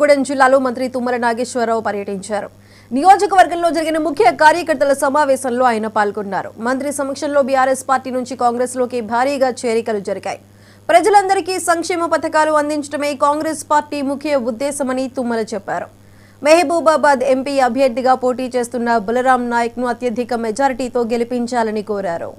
గూడెం జిల్లాలో మంత్రి తుమ్మల నాగేశ్వరరావు పర్యటించారు. నియోజకవర్గంలో జరిగిన ముఖ్య కార్యకర్తల సమావేశంలో ఆయన పాల్గొన్నారు. మంత్రి సమక్షంలో బీఆర్ఎస్ పార్టీ నుంచి కాంగ్రెస్ లోకి భారీగా చేరికలు జరిగాయి. ప్రజలందరికీ సంక్షేమ పథకాలు అందించడమే కాంగ్రెస్ పార్టీ ముఖ్య ఉద్దేశమని తుమ్మల చెప్పారు. మహబూబాబాద్ ఎంపీ అభ్యర్థిగా పోటీ చేస్తున్న బలరాం నాయక్ ను అత్యధిక మెజారిటీతో గెలిపించాలని కోరారు.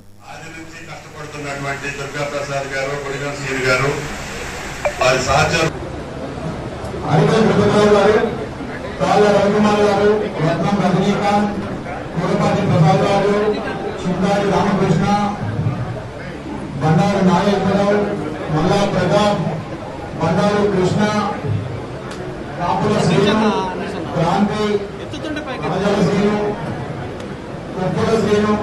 రామకృష్ణ, బండారు నాగేశ్వరరావు, మల్లా ప్రతాప్, బండారు కృష్ణ, కాపుల శ్రీను, క్రాంతి, రాజల శ్రీను, కొప్పుల శ్రీను.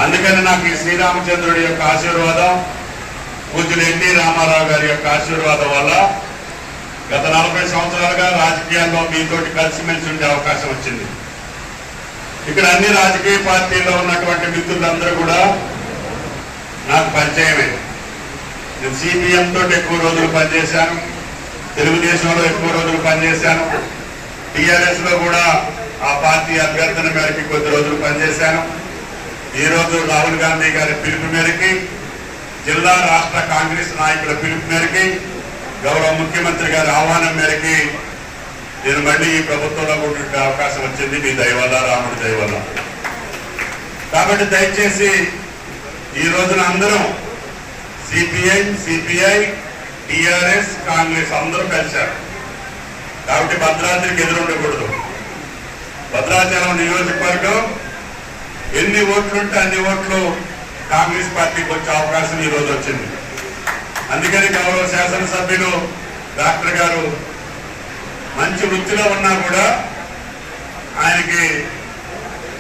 అందుకని నాకు ఈ శ్రీరామచంద్రుడి యొక్క ఆశీర్వాదం, పూజ్యులు ఎన్టీ రామారావు గారి యొక్క ఆశీర్వాదం వల్ల గత 40 సంవత్సరాలుగా రాజకీయాల్లో మీతోటి కలిసిమెలిసి ఉండే అవకాశం వచ్చింది. ఇక్కడ అన్ని రాజకీయ పార్టీల్లో ఉన్నటువంటి మిత్రులందరూ కూడా నాకు పరిచయమే. నేను సిపిఎం తోటి ఎక్కువ రోజులు పనిచేశాను, తెలుగుదేశంలో ఎక్కువ రోజులు పనిచేశాను, టిఆర్ఎస్ లో కూడా ఆ పార్టీ అభ్యర్థన మేరకు కొద్ది రోజులు పనిచేశాను. ఈ రోజు రాహుల్ గాంధీ గారి పిలుపు మేరకి, జిల్లా రాష్ట్ర కాంగ్రెస్ నాయకుల పిలుపు మేరకి, గౌరవ ముఖ్యమంత్రి గారి ఆహ్వానం మేరకి నేను మళ్ళీ ఈ ప్రభుత్వంలో ఉండే అవకాశం వచ్చింది. మీ దయవల్ల, రాముడి దయవల్ల. కాబట్టి దయచేసి ఈ రోజున అందరం సిపిఐ, టిఆర్ఎస్, కాంగ్రెస్ అందరూ కలిశారు. కాబట్టి భద్రాద్రికి ఎదురుండకూడదు. భద్రాచలం నియోజకవర్గం ఎన్ని ఓట్లుంటే అన్ని ఓట్లు కాంగ్రెస్ పార్టీకి వచ్చే అవకాశం ఈ రోజు వచ్చింది. అందుకని గౌరవ శాసనసభ్యులు డాక్టర్ గారు మంచి వృత్తిలో ఉన్నా కూడా ఆయనకి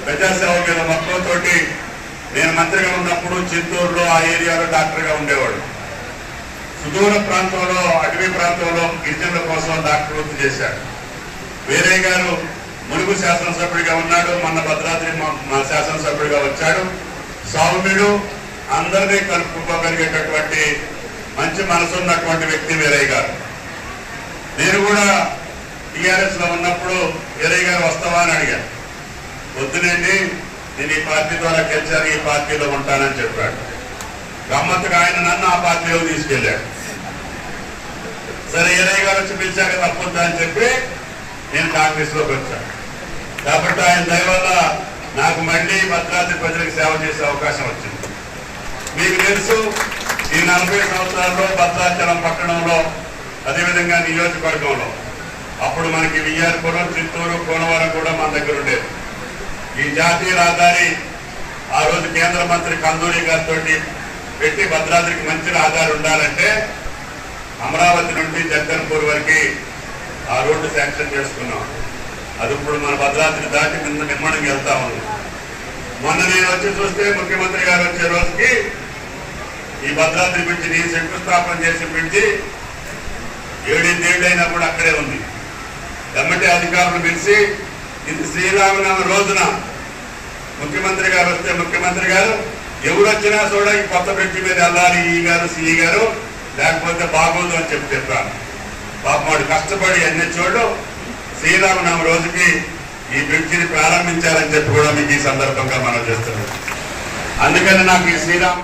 ప్రజాసేవ మీద మక్కువతోటి, నేను మంత్రిగా ఉన్నప్పుడు చిత్తూరులో ఆ ఏరియాలో డాక్టర్గా ఉండేవాడు. సుదూర ప్రాంతంలో, అటవీ ప్రాంతంలో గిరిజనుల కోసం డాక్టర్ వృత్తి చేశాడు. వేరే గారు ములుగు శాసనసభ్యుడిగా ఉన్నాడు, మొన్న భద్రాద్రి మా శాసనసభ్యుడిగా వచ్చాడు. సౌమ్యుడు, అందరినీ కలుపుకోగలిగేటటువంటి మంచి మనసున్నటువంటి వ్యక్తి వీరయ్య గారు. నేను కూడా టీఆర్ఎస్ లో ఉన్నప్పుడు వీరయ్య గారు వస్తావా అని అడిగాను. వద్దునండి, నేను ఈ పార్టీ ద్వారా గెలిచాను, ఈ పార్టీలో ఉంటానని చెప్పాడు. గమ్మత్తుగా ఆయన నన్ను ఆ పార్టీలో తీసుకెళ్లాడు. సరే, వీరయ్య గారు వచ్చి పిలిచాక తప్పొద్దా అని చెప్పి నేను కాంగ్రెస్ లోకి వచ్చాను. కాబట్టి ఆయన దయ వల్ల నాకు మళ్ళీ భద్రాద్రి ప్రజలకు సేవ చేసే అవకాశం వచ్చింది. మీకు తెలుసు, ఈ 40 సంవత్సరాల్లో భద్రాచలం పట్టణంలో, అదేవిధంగా నియోజకవర్గంలో అప్పుడు మనకి వియ్యారపురం, చిత్తూరు, కోనవరం కూడా మన దగ్గర ఉండేది. ఈ జాతీయ రహదారి ఆ రోజు కేంద్ర మంత్రి కందూరి గారితో పెట్టి భద్రాద్రికి మంచి రహదారి ఉండాలంటే అమరావతి నుండి జగ్గన్పూర్ వరకు ఆ రోడ్డు శాంక్షన్ చేసుకున్నాం. అది ఇప్పుడు మన భద్రాద్రి దాటి నిర్మాణం వెళ్తా ఉంది. మొన్న నేను వచ్చి చూస్తే ముఖ్యమంత్రి గారు వచ్చే రోజుకి ఈ భద్రాద్రి బ్రిడ్జి నేను శంకుస్థాపన చేసిన బ్రిడ్జి 7 ఏళ్ళైనా కూడా అక్కడే ఉంది. ఎమ్మటే అధికారులు పిలిచి, ఇది శ్రీరామనవమి రోజున ముఖ్యమంత్రి గారు వస్తే, ముఖ్యమంత్రి గారు ఎవరు వచ్చినా కూడా ఈ కొత్త బ్రిడ్జి మీద వెళ్ళాలి, ఈ గారు, సిఈ గారు, లేకపోతే బాగోదు అని చెప్పాను. పాపం వాడు కష్టపడి అన్ని చోట్ల శ్రీరామనవమి రోజుకి ఈ బ్రిడ్జిని ప్రారంభించాలని చెప్పి కూడా మీకు ఈ సందర్భంగా మనం చేస్తున్నాం. అందుకని నాకు ఈ శ్రీరామ